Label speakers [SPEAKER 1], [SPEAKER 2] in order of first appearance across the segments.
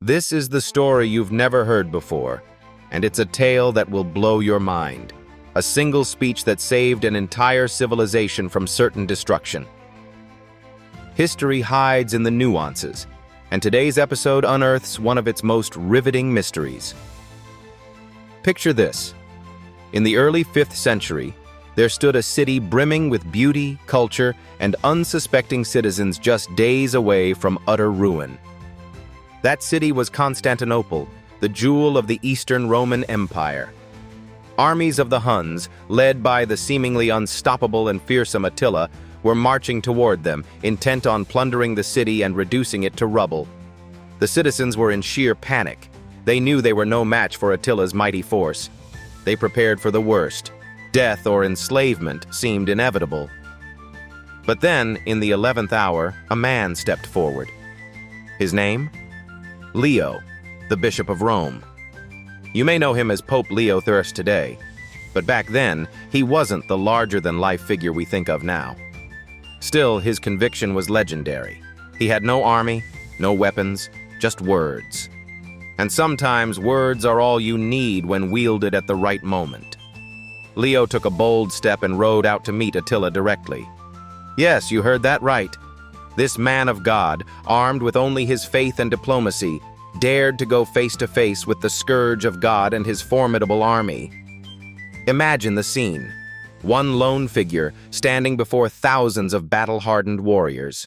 [SPEAKER 1] This is the story you've never heard before, and it's a tale that will blow your mind. A single speech that saved an entire civilization from certain destruction. History hides in the nuances, and today's episode unearths one of its most riveting mysteries. Picture this. In the early 5th century, there stood a city brimming with beauty, culture, and unsuspecting citizens just days away from utter ruin. That city was Constantinople, the jewel of the Eastern Roman Empire. Armies of the Huns, led by the seemingly unstoppable and fearsome Attila, were marching toward them, intent on plundering the city and reducing it to rubble. The citizens were in sheer panic. They knew they were no match for Attila's mighty force. They prepared for the worst. Death or enslavement seemed inevitable. But then, in the 11th hour, a man stepped forward. His name? Leo, the Bishop of Rome. You may know him as Pope Leo XIII today, but back then, he wasn't the larger-than-life figure we think of now. Still, his conviction was legendary. He had no army, no weapons, just words. And sometimes words are all you need when wielded at the right moment. Leo took a bold step and rode out to meet Attila directly. Yes, you heard that right. This man of God, armed with only his faith and diplomacy, dared to go face-to-face with the scourge of God and his formidable army. Imagine the scene. One lone figure standing before thousands of battle-hardened warriors.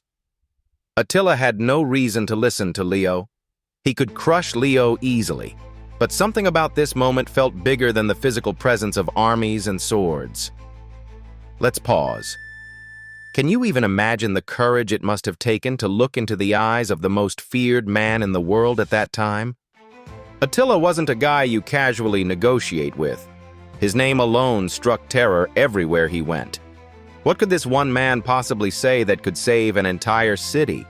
[SPEAKER 1] Attila had no reason to listen to Leo. He could crush Leo easily, but something about this moment felt bigger than the physical presence of armies and swords. Let's pause. Can you even imagine the courage it must have taken to look into the eyes of the most feared man in the world at that time? Attila wasn't a guy you casually negotiate with. His name alone struck terror everywhere he went. What could this one man possibly say that could save an entire city?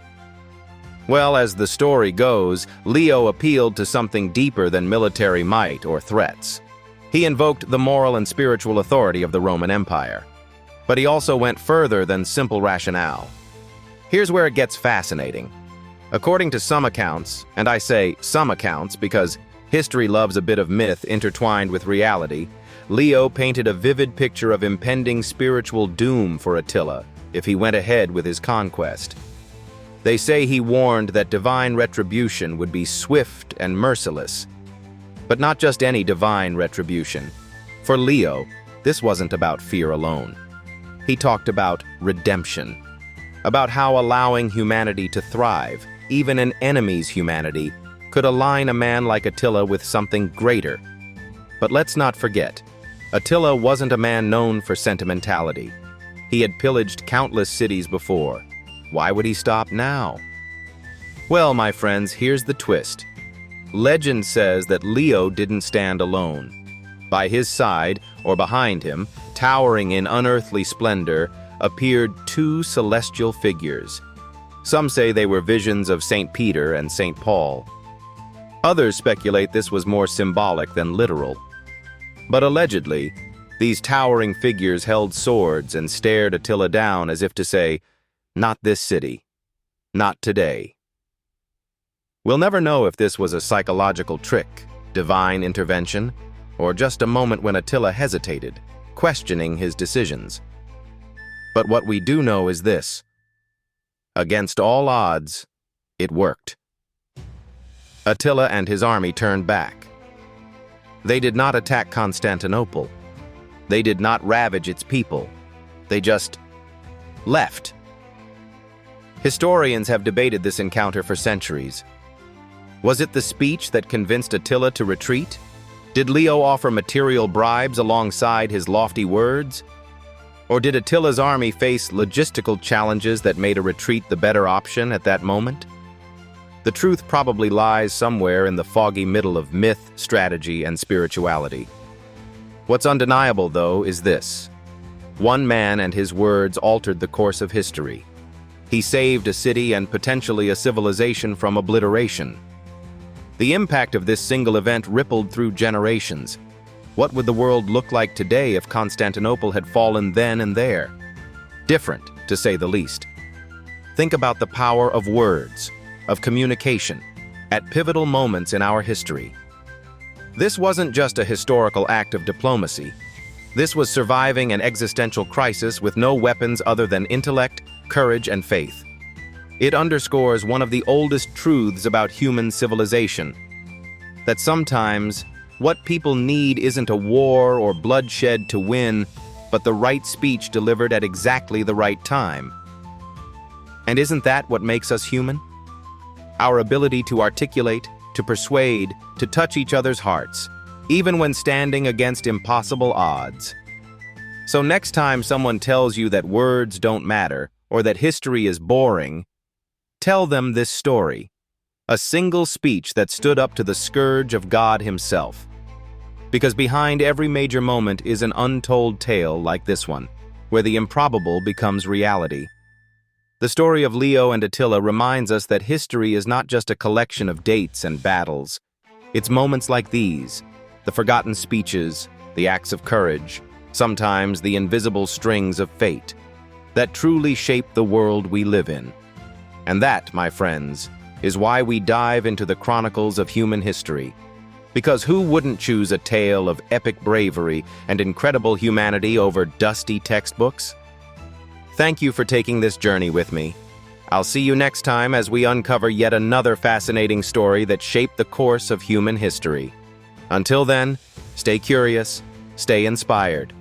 [SPEAKER 1] Well, as the story goes, Leo appealed to something deeper than military might or threats. He invoked the moral and spiritual authority of the Roman Empire. But he also went further than simple rationale. Here's where it gets fascinating. According to some accounts, and I say some accounts because history loves a bit of myth intertwined with reality, Leo painted a vivid picture of impending spiritual doom for Attila if he went ahead with his conquest. They say he warned that divine retribution would be swift and merciless. But not just any divine retribution. For Leo, this wasn't about fear alone. He talked about redemption, about how allowing humanity to thrive, even an enemy's humanity, could align a man like Attila with something greater. But let's not forget, Attila wasn't a man known for sentimentality. He had pillaged countless cities before. Why would he stop now? Well, my friends, here's the twist. Legend says that Leo didn't stand alone. By his side, or behind him, towering in unearthly splendor, appeared two celestial figures. Some say they were visions of St. Peter and St. Paul. Others speculate this was more symbolic than literal. But allegedly, these towering figures held swords and stared Attila down as if to say, "Not this city. Not today." We'll never know if this was a psychological trick, divine intervention, or just a moment when Attila hesitated, questioning his decisions. But what we do know is this. Against all odds, it worked. Attila and his army turned back. They did not attack Constantinople. They did not ravage its people. They just left. Historians have debated this encounter for centuries. Was it the speech that convinced Attila to retreat? Did Leo offer material bribes alongside his lofty words? Or did Attila's army face logistical challenges that made a retreat the better option at that moment? The truth probably lies somewhere in the foggy middle of myth, strategy, and spirituality. What's undeniable, though, is this. One man and his words altered the course of history. He saved a city and potentially a civilization from obliteration. The impact of this single event rippled through generations. What would the world look like today if Constantinople had fallen then and there? Different, to say the least. Think about the power of words, of communication, at pivotal moments in our history. This wasn't just a historical act of diplomacy. This was surviving an existential crisis with no weapons other than intellect, courage, and faith. It underscores one of the oldest truths about human civilization, that sometimes what people need isn't a war or bloodshed to win, but the right speech delivered at exactly the right time. And isn't that what makes us human? Our ability to articulate, to persuade, to touch each other's hearts, even when standing against impossible odds. So next time someone tells you that words don't matter or that history is boring, tell them this story, a single speech that stood up to the scourge of God himself. Because behind every major moment is an untold tale like this one, where the improbable becomes reality. The story of Leo and Attila reminds us that history is not just a collection of dates and battles. It's moments like these, the forgotten speeches, the acts of courage, sometimes the invisible strings of fate, that truly shape the world we live in. And that, my friends, is why we dive into the chronicles of human history. Because who wouldn't choose a tale of epic bravery and incredible humanity over dusty textbooks? Thank you for taking this journey with me. I'll see you next time as we uncover yet another fascinating story that shaped the course of human history. Until then, stay curious, stay inspired.